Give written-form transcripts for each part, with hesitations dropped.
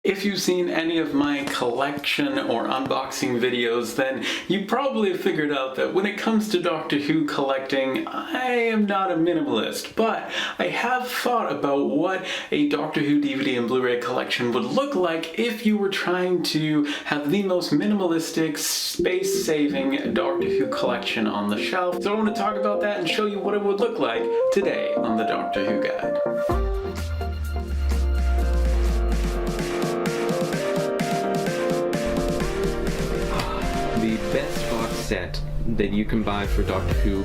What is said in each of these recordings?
If you've seen any of my collection or unboxing videos, then you probably have figured out that when it comes to Doctor Who collecting, I am not a minimalist, but I have thought about what a Doctor Who DVD and Blu-ray collection would look like if you were trying to have the most minimalistic, space-saving Doctor Who collection on the shelf. So I want to talk about that and show you what it would look like today on the Doctor Who Guide. The best box set that you can buy for Doctor Who.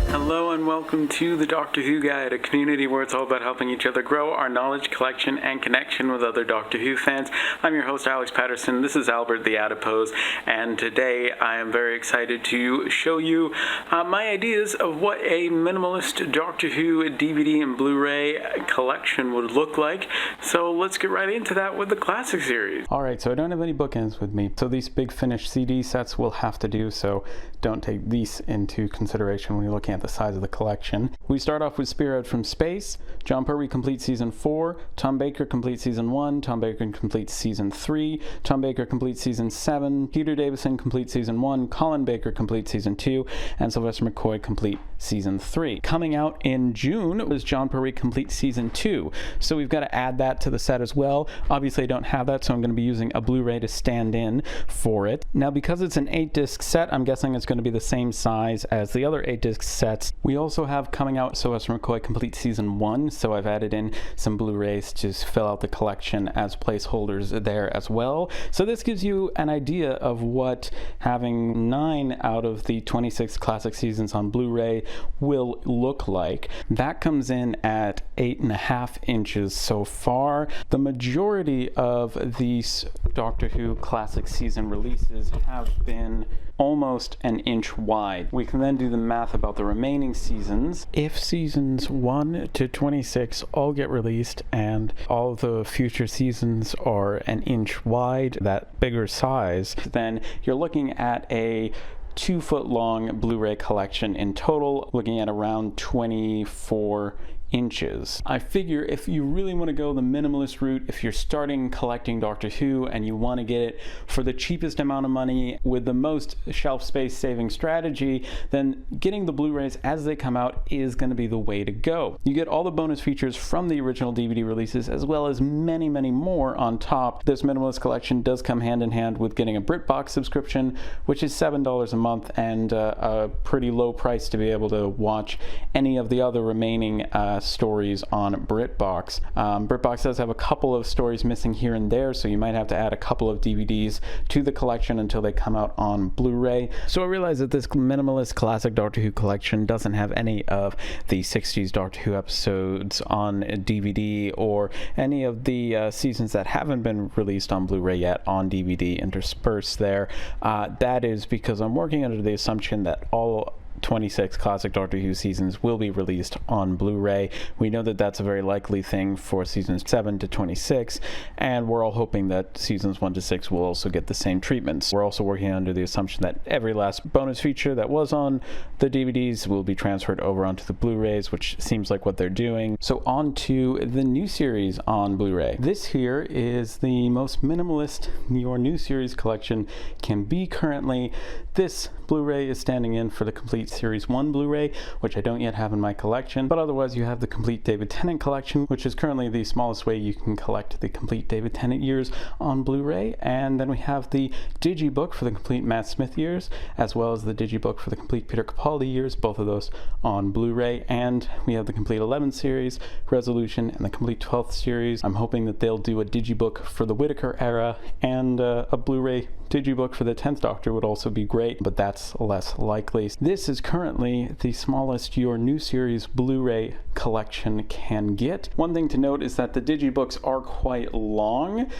Hello and welcome to the Doctor Who Guide, a community where it's all about helping each other grow our knowledge, collection, and connection with other Doctor Who fans. I'm your host, Alex Patterson. This is Albert the Adipose, and today I am very excited to show you my ideas of what a minimalist Doctor Who DVD and Blu-ray collection would look like. So let's get right into that with the classic series. Alright, so I don't have any bookends with me, so these big finished CD sets will have to do, so don't take these into consideration when you're looking at the size of the collection. We start off with Spearhead from Space, John Pertwee completes Season 4, Tom Baker completes Season 1, Tom Baker completes Season 3, Tom Baker completes Season 7, Peter Davison completes Season 1, Colin Baker completes Season 2, and Sylvester McCoy complete Season 3. Coming out in June was John Pertwee complete Season 2, so we've got to add that to the set as well. Obviously I don't have that, so I'm going to be using a Blu-ray to stand in for it. Now because it's an 8-disc set, I'm guessing it's going to be the same size as the other 8-disc sets. We also have coming out Sylvester McCoy complete Season 1, so I've added in some Blu-rays to fill out the collection as placeholders there as well. So this gives you an idea of what having 9 out of the 26 classic seasons on Blu-ray will look like. That comes in at 8.5 inches so far. The majority of these Doctor Who classic season releases have been almost an inch wide. We can then do the math about the remaining seasons. If seasons 1 to 26 all get released and all the future seasons are an inch wide, that bigger size, then you're looking at a 2-foot long Blu-ray collection in total, looking at around 24 inches. I figure if you really want to go the minimalist route, if you're starting collecting Doctor Who and you want to get it for the cheapest amount of money with the most shelf space saving strategy, then getting the Blu-rays as they come out is going to be the way to go. You get all the bonus features from the original DVD releases as well as many more on top. This minimalist collection does come hand in hand with getting a BritBox subscription, which is $7 a month and a pretty low price to be able to watch any of the other remaining stories on BritBox. BritBox does have a couple of stories missing here and there, so you might have to add a couple of DVDs to the collection until they come out on Blu-ray. So I realize that this minimalist classic Doctor Who collection doesn't have any of the 60s Doctor Who episodes on DVD or any of the seasons that haven't been released on Blu-ray yet on DVD interspersed there. That is because I'm working under the assumption that all 26 classic Doctor Who seasons will be released on Blu-ray. We know that that's a very likely thing for seasons 7 to 26, and we're all hoping that seasons 1 to 6 will also get the same treatments. We're also working under the assumption that every last bonus feature that was on the DVDs will be transferred over onto the Blu-rays, which seems like what they're doing. So on to the new series on Blu-ray. This here is the most minimalist your new series collection can be currently. This Blu-ray is standing in for the complete Series 1 Blu-ray, which I don't yet have in my collection, but otherwise you have the complete David Tennant collection, which is currently the smallest way you can collect the complete David Tennant years on Blu-ray, and then we have the digibook for the complete Matt Smith years, as well as the digibook for the complete Peter Capaldi years, both of those on Blu-ray, and we have the complete 11th series, Resolution, and the complete 12th series. I'm hoping that they'll do a digibook for the Whittaker era, and a Blu-ray digibook for the 10th Doctor would also be great, but that's less likely. This is currently the smallest your new series Blu-ray collection can get. One thing to note is that the digibooks are quite long,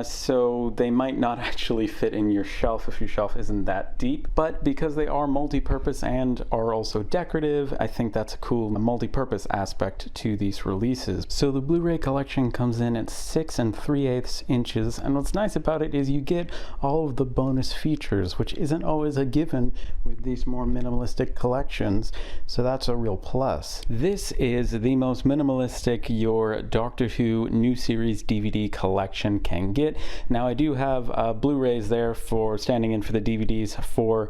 so they might not actually fit in your shelf if your shelf isn't that deep, but because they are multi-purpose and are also decorative, I think that's a cool multi-purpose aspect to these releases. So the Blu-ray collection comes in at 6 3/8 inches, and what's nice about it is you get all of the bonus features, which isn't always always a given with these more minimalistic collections, so that's a real plus. This is the most minimalistic your Doctor Who new series DVD collection can get. Now I do have Blu-rays there for standing in for the DVDs for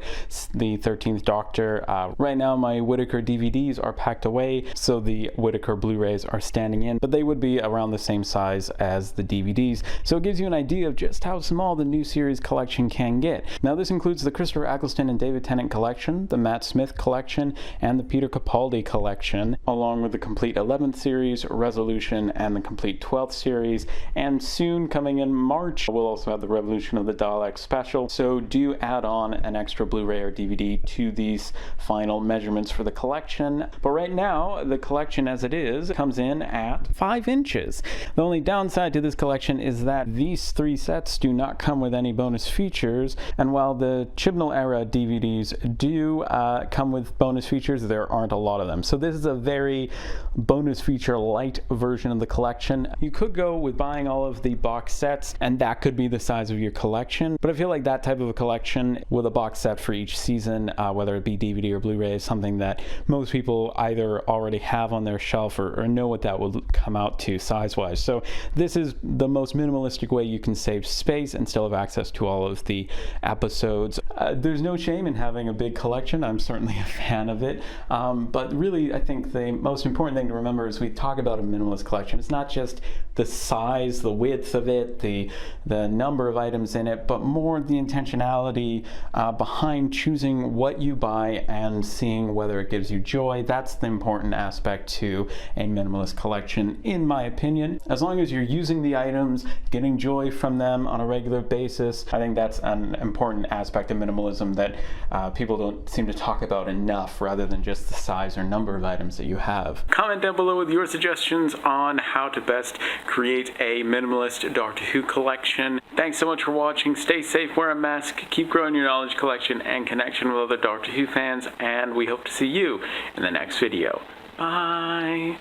the 13th Doctor. Right now my Whittaker DVDs are packed away, so the Whittaker Blu-rays are standing in, but they would be around the same size as the DVDs, so it gives you an idea of just how small the new series collection can get. Now this includes the Christopher Eccleston and David Tennant collection, the Matt Smith collection, and the Peter Capaldi collection, along with the complete 11th series, Resolution, and the complete 12th series, and soon coming in March we'll also have the Revolution of the Daleks special, so do add on an extra Blu-ray or DVD to these final measurements for the collection. But right now the collection as it is comes in at 5 inches. The only downside to this collection is that these 3 sets do not come with any bonus features, and while the Chibnall era DVDs do come with bonus features, there aren't a lot of them. So this is a very bonus feature light version of the collection. You could go with buying all of the box sets, and that could be the size of your collection, but I feel like that type of a collection with a box set for each season, whether it be DVD or Blu-ray, is something that most people either already have on their shelf or know what that will come out to size-wise. So this is the most minimalistic way you can save space and still have access to all of the episodes. There's no shame in having a big collection. I'm certainly a fan of it, but really I think the most important thing to remember as we talk about a minimalist collection, it's not just the size, the width of it, the number of items in it, but more the intentionality behind choosing what you buy and seeing whether it gives you joy. That's the important aspect to a minimalist collection, in my opinion. As long as you're using the items, getting joy from them on a regular basis, I think that's an important aspect of minimalism that people don't seem to talk about enough, rather than just the size or number of items that you have. Comment down below with your suggestions on how to best create a minimalist Doctor Who collection. Thanks so much for watching. Stay safe, wear a mask, keep growing your knowledge collection and connection with other Doctor Who fans, and we hope to see you in the next video. Bye!